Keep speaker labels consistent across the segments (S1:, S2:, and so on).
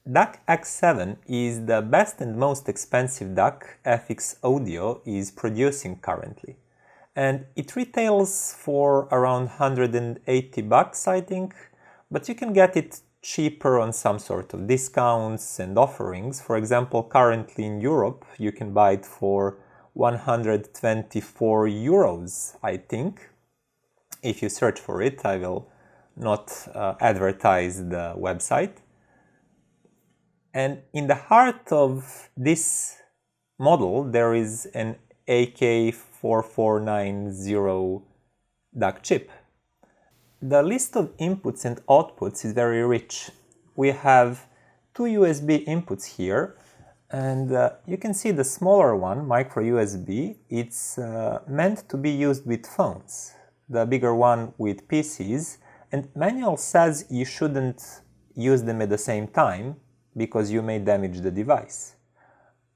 S1: DAC-X7 is the best and most expensive DAC FX Audio is producing currently. And it retails for around $180, I think, but you can get it cheaper on some sort of discounts and offerings. For example, currently in Europe, you can buy it for 124 euros, I think. If you search for it, I will not advertise the website. And in the heart of this model, there is an AK4490 DAC chip. The list of inputs and outputs is very rich. We have two USB inputs here, and you can see the smaller one, micro USB, it's meant to be used with phones. The bigger one with PCs, and manual says you shouldn't use them at the same time because you may damage the device.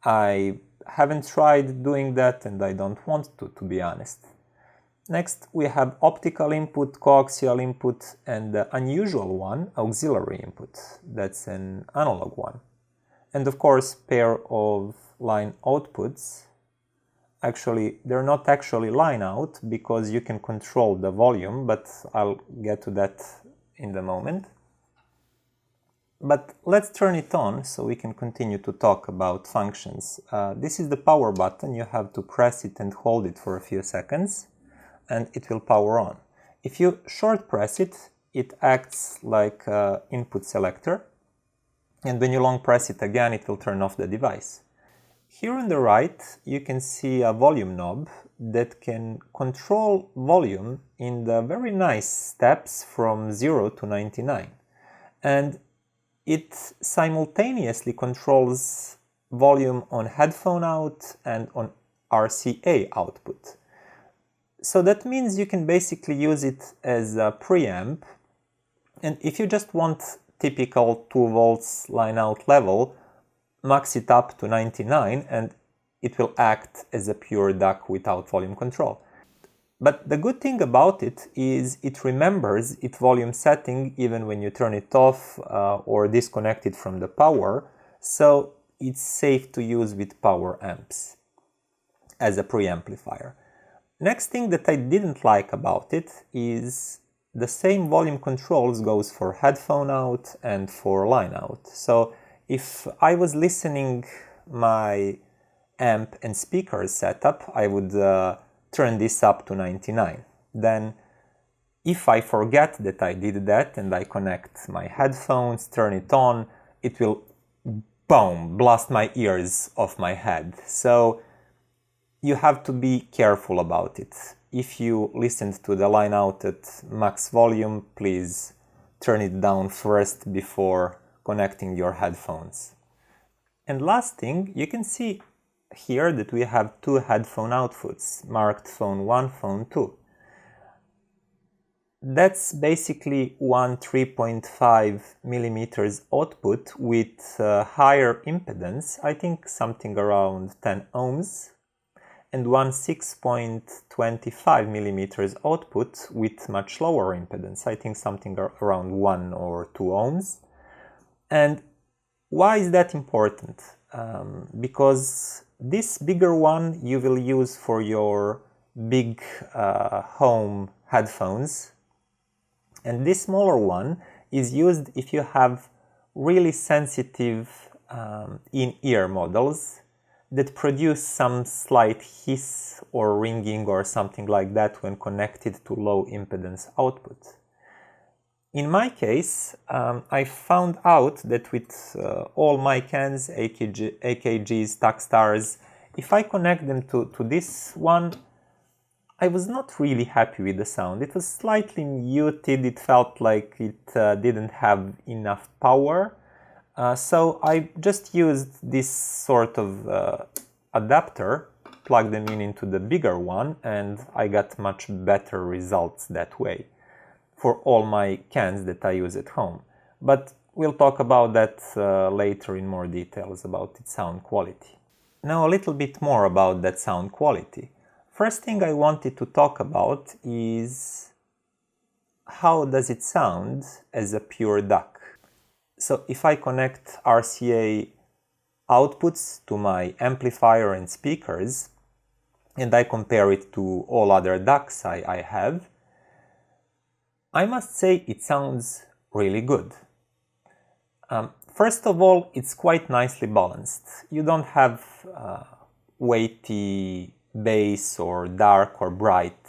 S1: I haven't tried doing that and I don't want to be honest. Next, we have optical input, coaxial input, and the unusual one, auxiliary input. That's an analog one. And of course, pair of line outputs. Actually, they're not actually line out because you can control the volume, but I'll get to that in a moment. But let's turn it on so we can continue to talk about functions. This is the power button. You have to press it and hold it for a few seconds and it will power on. If you short press it, it acts like an input selector, and when you long press it again, it will turn off the device. Here on the right, you can see a volume knob that can control volume in the very nice steps from 0 to 99. And it simultaneously controls volume on headphone out and on RCA output. So that means you can basically use it as a preamp, and if you just want typical 2 volts line out level, max it up to 99 and it will act as a pure DAC without volume control. But the good thing about it is it remembers its volume setting even when you turn it off or disconnect it from the power, so it's safe to use with power amps as a preamplifier. Next thing that I didn't like about it is the same volume controls goes for headphone out and for line out. So if I was listening my amp and speakers setup, I would turn this up to 99. Then if I forget that I did that and I connect my headphones, turn it on, it will boom, blast my ears off my head. So you have to be careful about it. If you listened to the line out at max volume, please turn it down first before connecting your headphones. And last thing, you can see here that we have two headphone outputs, marked phone 1, phone 2. That's basically one 3.5 millimeters output with higher impedance, I think something around 10 ohms, and one 6.25 millimeters output with much lower impedance, I think something around 1 or 2 ohms. And why is that important? Because this bigger one you will use for your big home headphones, and this smaller one is used if you have really sensitive in-ear models that produce some slight hiss or ringing or something like that when connected to low impedance output. In my case, I found out that with all my cans, AKGs, Takstars, if I connect them to this one, I was not really happy with the sound. It was slightly muted, it felt like it didn't have enough power. So I just used this sort of adapter, plugged them into the bigger one, and I got much better results that way for all my cans that I use at home. But we'll talk about that later in more details about its sound quality. Now a little bit more about that sound quality. First thing I wanted to talk about is how does it sound as a pure DAC. So if I connect RCA outputs to my amplifier and speakers, and I compare it to all other DACs I have, I must say it sounds really good. First of all, it's quite nicely balanced. You don't have weighty bass or dark or bright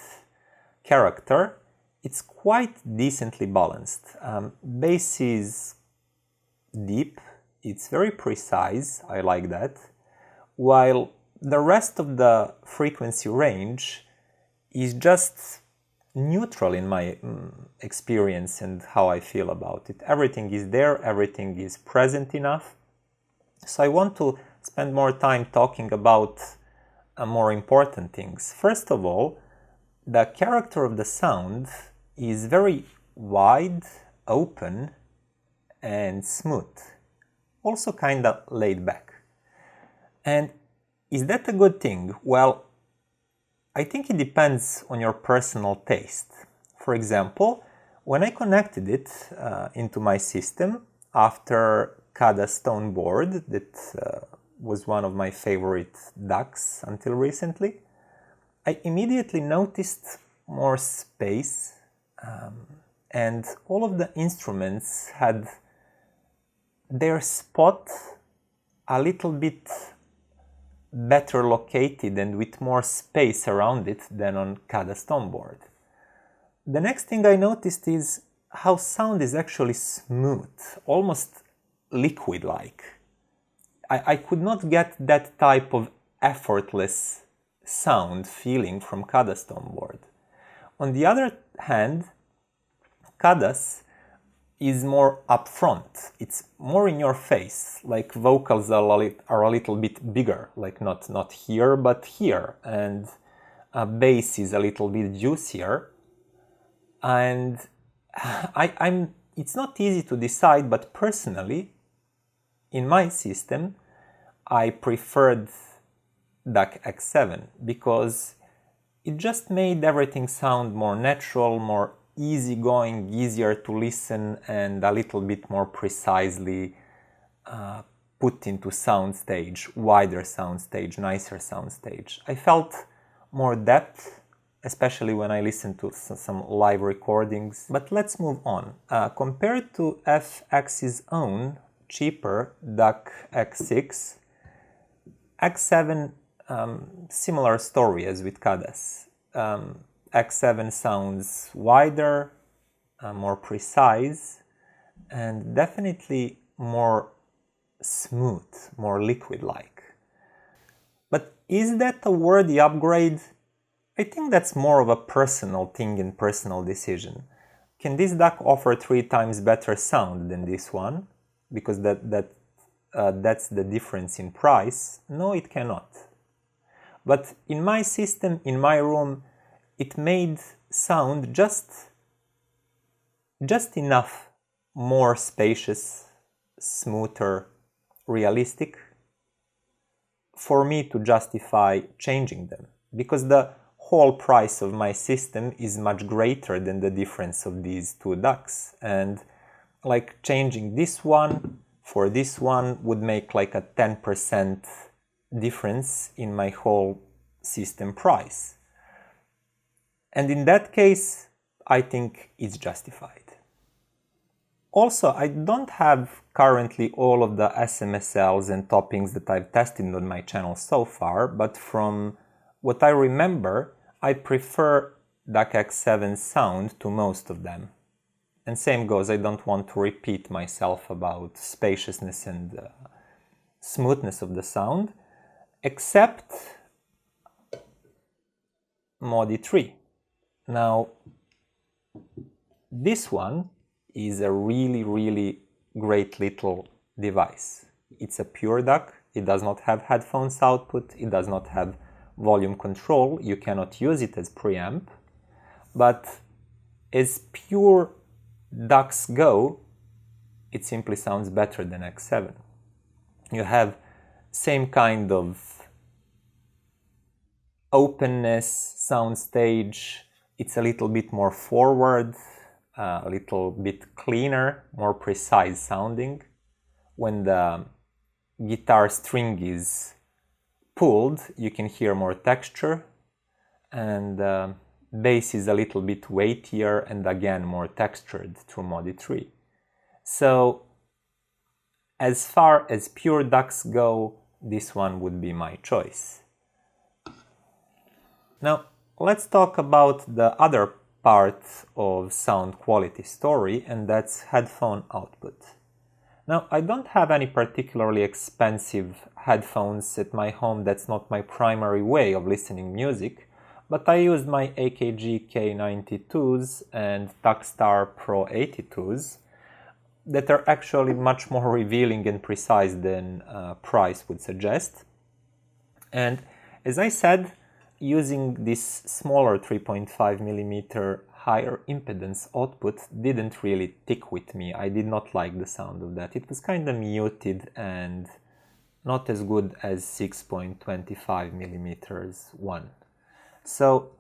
S1: character. It's quite decently balanced. Bass is deep, it's very precise, I like that, while the rest of the frequency range is just neutral in my experience and how I feel about it. Everything is there, everything is present enough. So I want to spend more time talking about more important things. First of all, the character of the sound is very wide, open, and smooth. Also kind of laid back. And is that a good thing? Well, I think it depends on your personal taste. For example, when I connected it into my system after Khadas stone board, that was one of my favorite DACs until recently, I immediately noticed more space, and all of the instruments had their spot a little bit better located and with more space around it than on Khadas stone board. The next thing I noticed is how sound is actually smooth, almost liquid-like. I could not get that type of effortless sound feeling from Khadas stone board. On the other hand, Khadas is more upfront. It's more in your face, like vocals are a little bit bigger, like not here but here, and bass is a little bit juicier. And it's not easy to decide, but personally, in my system, I preferred DAC-X7 because it just made everything sound more natural, more easygoing, easier to listen, and a little bit more precisely put into soundstage, wider soundstage, nicer soundstage. I felt more depth, especially when I listened to some live recordings. But let's move on. Compared to FX's own, cheaper DAC-X6, X7, similar story as with Khadas. X7 sounds wider, more precise, and definitely more smooth, more liquid-like. But is that a worthy upgrade? I think that's more of a personal thing and personal decision. Can this DAC offer 3 times better sound than this one? Because that's the difference in price. No, it cannot. But in my system, in my room, it made sound just enough more spacious, smoother, realistic for me to justify changing them. Because the whole price of my system is much greater than the difference of these 2 DACs. And like changing this one for this one would make like a 10% difference in my whole system price. And in that case, I think it's justified. Also, I don't have currently all of the SMSLs and toppings that I've tested on my channel so far, but from what I remember, I prefer DAC-X7 sound to most of them. And same goes, I don't want to repeat myself about spaciousness and smoothness of the sound, except Modi 3. Now, this one is a really great little device. It's a pure DAC, it does not have headphones output, it does not have volume control, you cannot use it as preamp, but as pure DACs go, it simply sounds better than X7. You have same kind of openness, soundstage, it's a little bit more forward, a little bit cleaner, more precise sounding. When the guitar string is pulled, you can hear more texture, and the bass is a little bit weightier and again more textured through Modi 3. So as far as pure DACs go, this one would be my choice. Now let's talk about the other part of sound quality story, and that's headphone output. Now, I don't have any particularly expensive headphones at my home. That's not my primary way of listening music, but I used my AKG K92s and Takstar Pro 82s that are actually much more revealing and precise than price would suggest. And as I said, using this smaller 3.5mm higher impedance output didn't really tick with me. I did not like the sound of that. It was kind of muted and not as good as 6.25mm one. So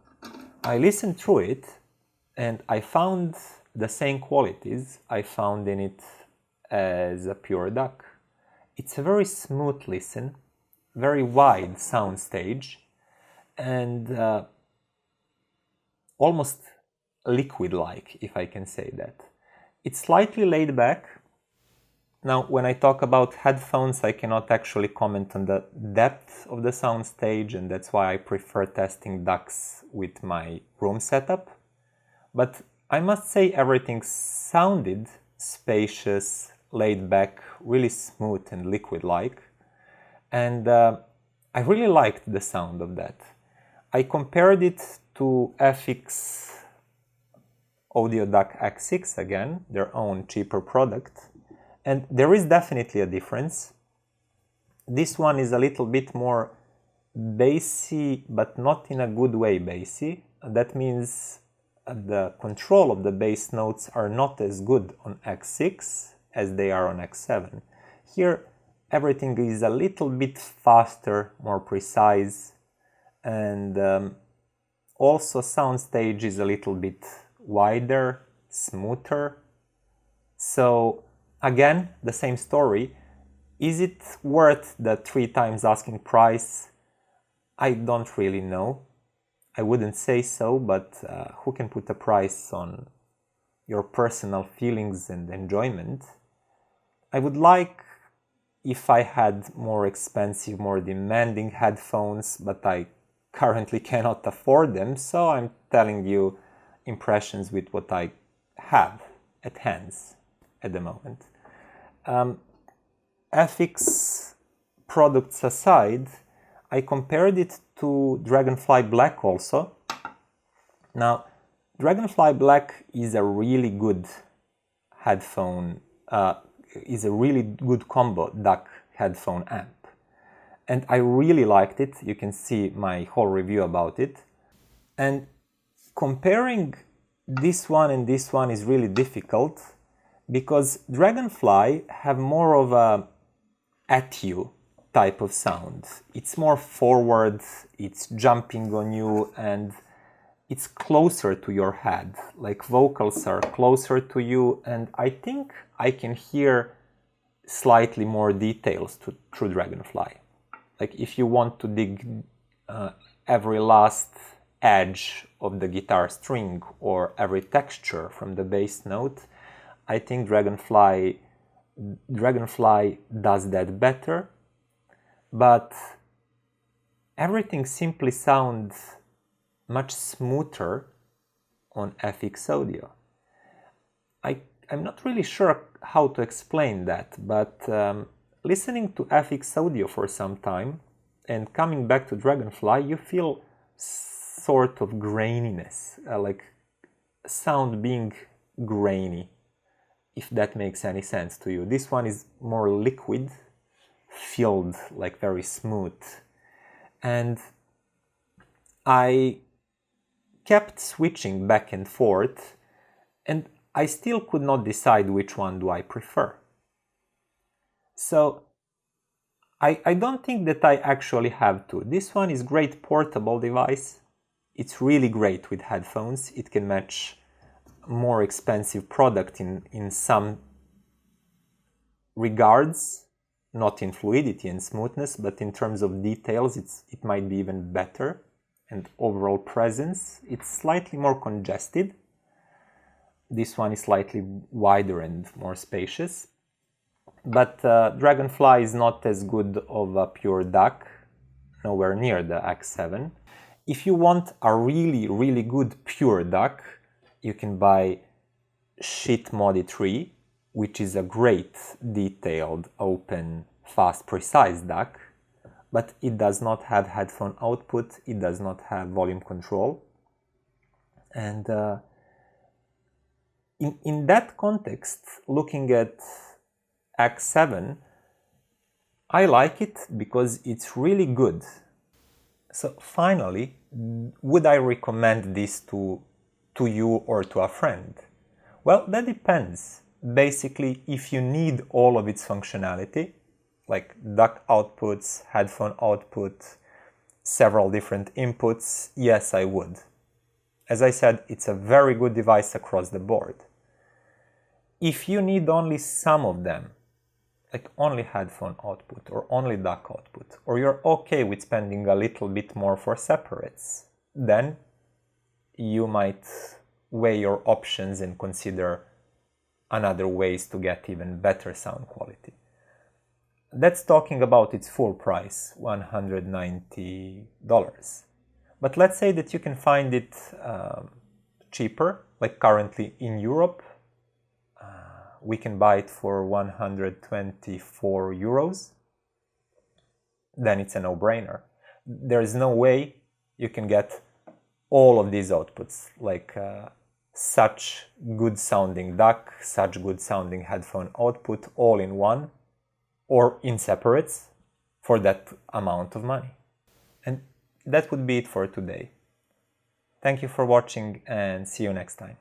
S1: I listened through it and I found the same qualities I found in it as a pure DAC. It's a very smooth listen, very wide sound stage, and almost liquid-like, if I can say that. It's slightly laid back. Now, when I talk about headphones, I cannot actually comment on the depth of the sound stage, and that's why I prefer testing DACs with my room setup. But I must say everything sounded spacious, laid back, really smooth and liquid-like. And I really liked the sound of that. I compared it to FX Audio DAC-X6 again, their own cheaper product, and there is definitely a difference. This one is a little bit more bassy, but not in a good way bassy. That means the control of the bass notes are not as good on X6 as they are on X7. Here everything is a little bit faster, more precise, and also soundstage is a little bit wider, smoother. So again, the same story. Is it worth the 3 times asking price? I don't really know. I wouldn't say so, but who can put a price on your personal feelings and enjoyment? I would like if I had more expensive, more demanding headphones, but I currently cannot afford them, so I'm telling you impressions with what I have at hands at the moment. FX products aside, I compared it to Dragonfly Black also. Now, Dragonfly Black is a really good headphone, is a really good combo DAC headphone amp. And I really liked it. You can see my whole review about it. And comparing this one and this one is really difficult because Dragonfly have more of a at you type of sound. It's more forward, it's jumping on you, and it's closer to your head. Like vocals are closer to you, and I think I can hear slightly more details through Dragonfly. Like if you want to dig every last edge of the guitar string or every texture from the bass note, I think Dragonfly does that better, but everything simply sounds much smoother on FX Audio. I'm not really sure how to explain that, but listening to FX Audio for some time and coming back to Dragonfly, you feel sort of graininess, like sound being grainy, if that makes any sense to you. This one is more liquid, filled, like very smooth. And I kept switching back and forth, and I still could not decide which one do I prefer. So I don't think that I actually have to. This one is a great portable device. It's really great with headphones. It can match more expensive product in some regards, not in fluidity and smoothness, but in terms of details, it might be even better. And overall presence, it's slightly more congested. This one is slightly wider and more spacious. But Dragonfly is not as good of a pure DAC, nowhere near the X7. If you want a really, really good pure DAC, you can buy Schiit Modi 3, which is a great, detailed, open, fast, precise DAC, but it does not have headphone output, it does not have volume control. And in that context, looking at X7, I like it because it's really good. So finally, would I recommend this to you or to a friend? Well, that depends. Basically, if you need all of its functionality, like DAC outputs, headphone output, several different inputs, yes, I would. As I said, it's a very good device across the board. If you need only some of them, like only headphone output or only DAC output, or you're okay with spending a little bit more for separates, then you might weigh your options and consider another ways to get even better sound quality. That's talking about its full price, $190. But let's say that you can find it cheaper, like currently in Europe. We can buy it for 124 euros. Then it's a no-brainer. There is no way you can get all of these outputs, like such good sounding DAC, such good sounding headphone output, all in one or in separates for that amount of money. And that would be it for today. Thank you for watching and see you next time.